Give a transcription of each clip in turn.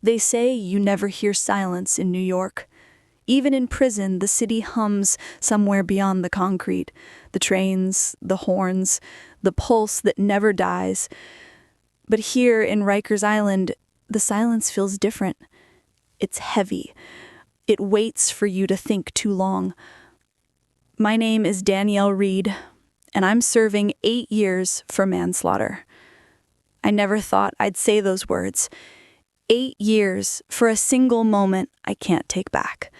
They say you never hear silence in New York. Even in prison, the city hums somewhere beyond the concrete. The trains, the horns, the pulse that never dies. But here in Rikers Island, the silence feels different. It's heavy. It waits for you to think too long. My name is Danielle Reed, and I'm serving 8 years for manslaughter. I never thought I'd say those words. 8 years for a single moment I can't take back.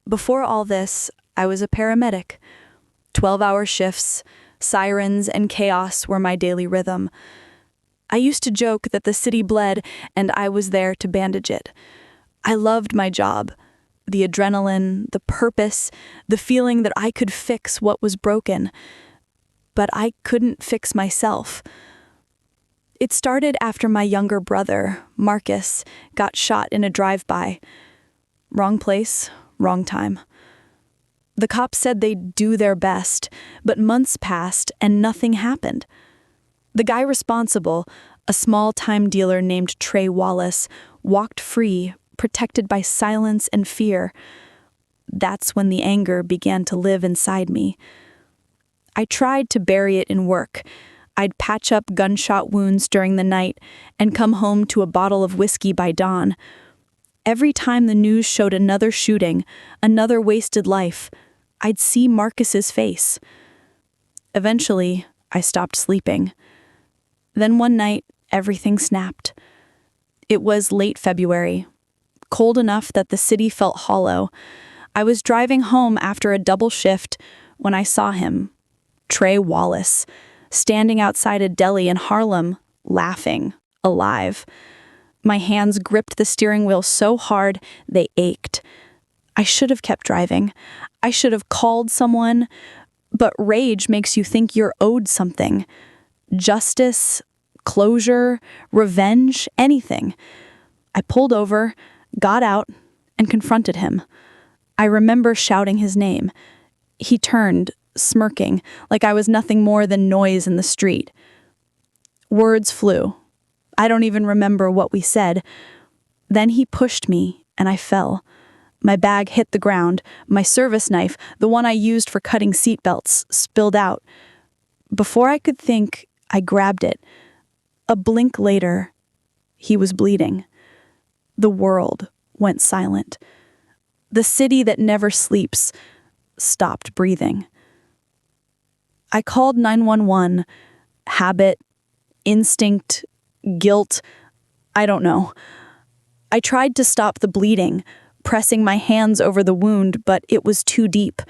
Before all this, I was a paramedic. 12-hour shifts, sirens, and chaos were my daily rhythm. I used to joke that the city bled and I was there to bandage it. I loved my job. The adrenaline, the purpose, the feeling that I could fix what was broken. But I couldn't fix myself. It started after my younger brother, Marcus, got shot in a drive-by. Wrong place, wrong time. The cops said they'd do their best, but months passed and nothing happened. The guy responsible, a small-time dealer named Trey Wallace, walked free, protected by silence and fear. That's when the anger began to live inside me. I tried to bury it in work. I'd patch up gunshot wounds during the night and come home to a bottle of whiskey by dawn. Every time the news showed another shooting, another wasted life, I'd see Marcus's face. Eventually, I stopped sleeping. Then one night, everything snapped. It was late February, cold enough that the city felt hollow. I was driving home after a double shift when I saw him, Trey Wallace, standing outside a deli in Harlem, laughing, alive. My hands gripped the steering wheel so hard they ached. I should have kept driving. I should have called someone, but rage makes you think you're owed something. Justice, closure, revenge, anything. I pulled over, got out, and confronted him. I remember shouting his name. He turned, smirking, like I was nothing more than noise in the street. Words flew. I don't even remember what we said. Then he pushed me, and I fell. My bag hit the ground. My service knife, the one I used for cutting seatbelts, spilled out. Before I could think, I grabbed it. A blink later, he was bleeding. The world went silent. The city that never sleeps stopped breathing. I called 911. Habit, instinct, guilt, I don't know. I tried to stop the bleeding, pressing my hands over the wound, but it was too deep.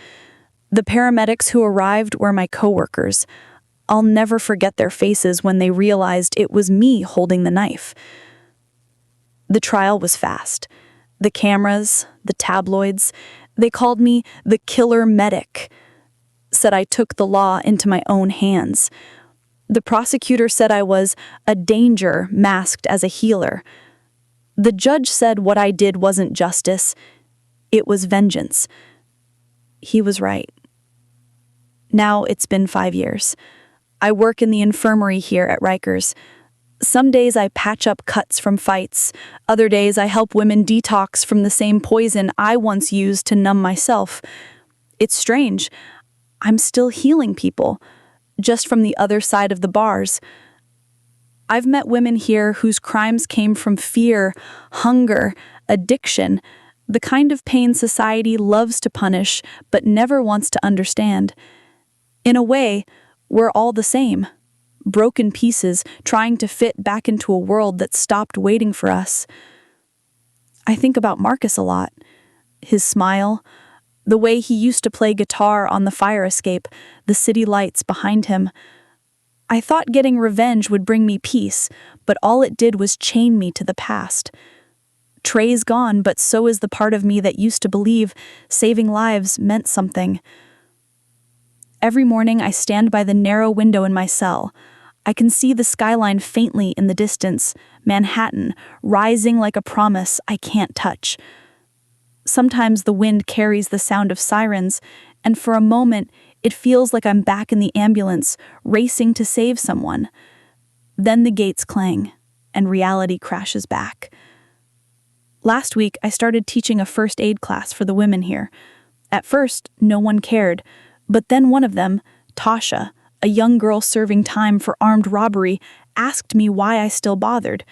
The paramedics who arrived were my coworkers. I'll never forget their faces when they realized it was me holding the knife. The trial was fast. The cameras, the tabloids, they called me the killer medic. Said I took the law into my own hands. The prosecutor said I was a danger masked as a healer. The judge said what I did wasn't justice. It was vengeance. He was right. Now it's been 5 years. I work in the infirmary here at Rikers. Some days I patch up cuts from fights. Other days I help women detox from the same poison I once used to numb myself. It's strange. I'm still healing people, just from the other side of the bars. I've met women here whose crimes came from fear, hunger, addiction, the kind of pain society loves to punish but never wants to understand. In a way, we're all the same, broken pieces trying to fit back into a world that stopped waiting for us. I think about Marcus a lot. His smile, the way he used to play guitar on the fire escape, the city lights behind him. I thought getting revenge would bring me peace, but all it did was chain me to the past. Trey's gone, but so is the part of me that used to believe saving lives meant something. Every morning I stand by the narrow window in my cell. I can see the skyline faintly in the distance, Manhattan, rising like a promise I can't touch. Sometimes the wind carries the sound of sirens, and for a moment, it feels like I'm back in the ambulance, racing to save someone. Then the gates clang, and reality crashes back. Last week, I started teaching a first aid class for the women here. At first, no one cared, but then one of them, Tasha, a young girl serving time for armed robbery, asked me why I still bothered.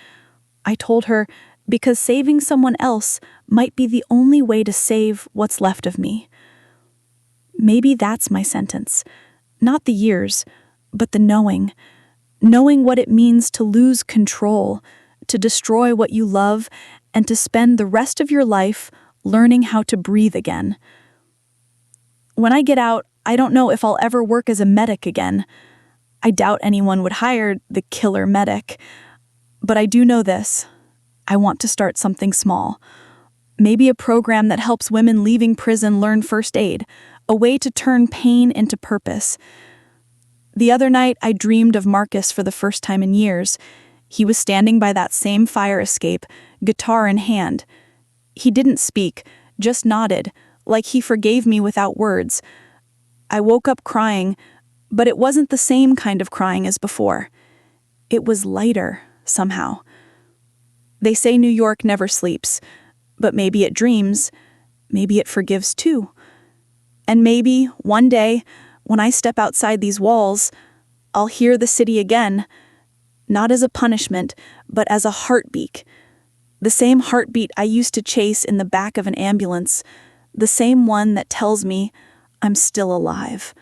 I told her, because saving someone else might be the only way to save what's left of me. Maybe that's my sentence. Not the years, but the knowing. Knowing what it means to lose control, to destroy what you love, and to spend the rest of your life learning how to breathe again. When I get out, I don't know if I'll ever work as a medic again. I doubt anyone would hire the killer medic. But I do know this. I want to start something small. Maybe a program that helps women leaving prison learn first aid, a way to turn pain into purpose. The other night, I dreamed of Marcus for the first time in years. He was standing by that same fire escape, guitar in hand. He didn't speak, just nodded, like he forgave me without words. I woke up crying, but it wasn't the same kind of crying as before. It was lighter, somehow. They say New York never sleeps, but maybe it dreams, maybe it forgives too. And maybe, one day, when I step outside these walls, I'll hear the city again, not as a punishment, but as a heartbeat. The same heartbeat I used to chase in the back of an ambulance, the same one that tells me I'm still alive.